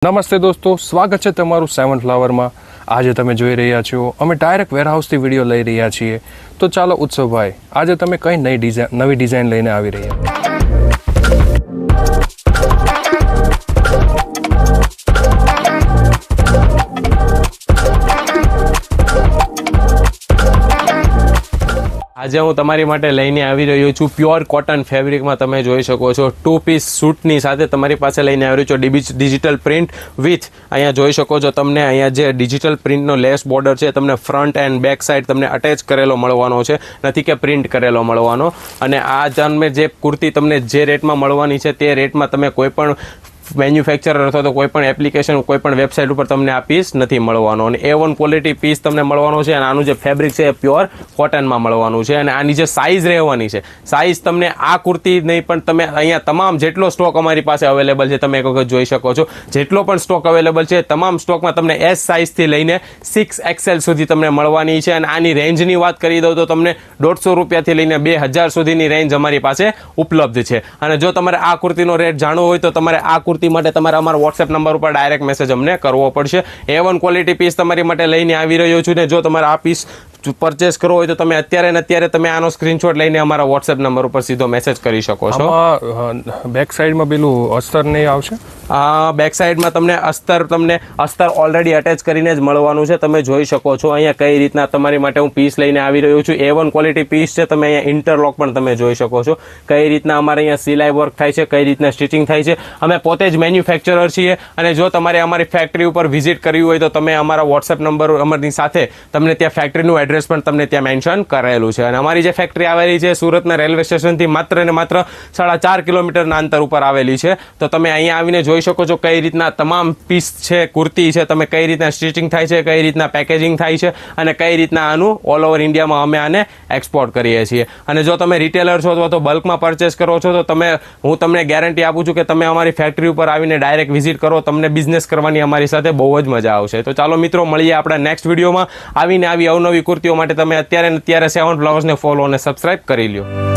નમસ્તે દોસ્તો, સ્વાગત છે તમારું સેવન ફ્લાવરમાં। આજે તમે જોઈ રહ્યા છો અમે ડાયરેક્ટ વેરહાઉસથી વિડીયો લઈ રહ્યા છીએ। તો ચાલો ઉત્સવભાઈ, આજે તમે કઈ નવી ડિઝાઇન લઈને આવી રહ્યા? આજે હું તમારી માટે લઈને આવી રહ્યો છું પ્યોર કોટન ફેબ્રિકમાં। તમે જોઈ શકો છો 2 પીસ સૂટની સાથે તમારી પાસે લઈને આવી રહ્યો છું ડિજિટલ પ્રિન્ટ વિથ અહીંયા જોઈ શકો છો તમને અહીંયા જે ડિજિટલ પ્રિન્ટનો લેસ બોર્ડર છે તમને ફ્રન્ટ એન્ડ બેક સાઈડ તમને અટેચ કરેલો મળવાનો છે, નથી કે પ્રિન્ટ કરેલો મળવાનો। અને આ તમે જે કુર્તી તમને જે રેટમાં મળવાની છે તે રેટમાં તમે કોઈ પણ મેન્યુફેક્ચરર અથવા તો કોઈ પણ એપ્લિકેશન કોઈ પણ વેબસાઇટ ઉપર તમને આ પીસ નથી મળવાનો અને A1 ક્વોલિટી પીસ તમને મળવાનો છે। અને આનું જે ફેબ્રિક છે એ પ્યોર કોટનમાં મળવાનું છે અને આની જે સાઇઝ રહેવાની છે, સાઇઝ તમને આ કુર્તી નહીં પણ તમે અહીંયા તમામ જેટલો સ્ટોક અમારી પાસે અવેલેબલ છે તમે એક વખત જોઈ શકો છો। જેટલો પણ સ્ટોક અવેલેબલ છે તમામ સ્ટોકમાં તમને S સાઇઝથી લઈને 6XL સુધી તમને મળવાની છે। અને આની રેન્જની વાત કરી દઉં તો તમને 150 રૂપિયાથી લઈને 2000 સુધીની રેન્જ અમારી પાસે ઉપલબ્ધ છે। અને જો તમારે આ કુર્તીનો રેટ જાણવો હોય તો તમારે આ કુર્તી માટે તમારે અમારા વોટ્સએપ નંબર ઉપર ડાયરેક્ટ મેસેજ અમને કરવો પડશે। A1 ક્વોલિટી પીસ તમારી માટે લઈને આવી રહ્યો છું ને જો તમારે આ પીસ પરચેસ કરવો હોય તો તમે અત્યારે તમે આનો સ્ક્રીનશોટ લઈને અમારા વોટ્સએપ નંબર ઉપર સીધો મેસેજ કરી શકો છો। બેક સાઈડમાં પેલું અસ્તર નહીં આવશે? બેક સાઈડમાં તમને અસ્તર ઓલરેડી અટેચ કરીને જ મળવાનું છે। તમે જોઈ શકો છો અહીંયા કઈ રીતના તમારી માટે હું પીસ લઈને આવી રહ્યો છું। A1 ક્વોલિટી પીસ છે, તમે અહીંયા ઇન્ટરલોક પણ તમે જોઈ શકો છો કઈ રીતના અમારે અહીંયા સિલાઈ વર્ક થાય છે, કઈ રીતના સ્ટિચિંગ થાય છે। અમે પોતે જ મેન્યુફેક્ચરર છીએ અને જો તમારે અમારી ફેક્ટરી ઉપર વિઝિટ કરવી હોય તો તમે અમારા વોટ્સએપ નંબર અમારી સાથે તમને ત્યાં ફેક્ટરીનું એડ્રેસ પણ તમને ત્યાં મેન્શન કરેલું છે। અને અમારી જે ફેક્ટરી આવેલી છે સુરતના રેલવે સ્ટેશનથી માત્ર ને માત્ર 4.5 કિલોમીટરના અંતર ઉપર આવેલી છે। તો તમે અહીંયા આવીને જોઈ શકો છો કઈ રીતના તમામ પીસ છે, કુર્તી છે, તમે કઈ રીતના સ્ટિચિંગ થાય છે, કઈ રીતના પેકેજિંગ થાય છે અને કઈ રીતના આનું ઓલ ઓવર ઇન્ડિયામાં અમે આને એક્સપોર્ટ કરીએ છીએ। અને જો તમે રિટેલર છો અથવા તો બલ્કમાં પરચેસ કરો છો તો હું તમને ગેરંટી આપું છું કે તમે અમારી ફેક્ટરી ઉપર આવીને ડાયરેક્ટ વિઝિટ કરો, તમને બિઝનેસ કરવાની અમારી સાથે બહુ જ મજા આવશે। તો ચાલો મિત્રો, મળીએ આપણા નેક્સ્ટ વિડીયોમાં। આવી અવનવી કુર્તીઓ માટે તમે અત્યારે 7 ફ્લાવર્સને ફોલો અને સબસ્ક્રાઇબ કરી લ્યો।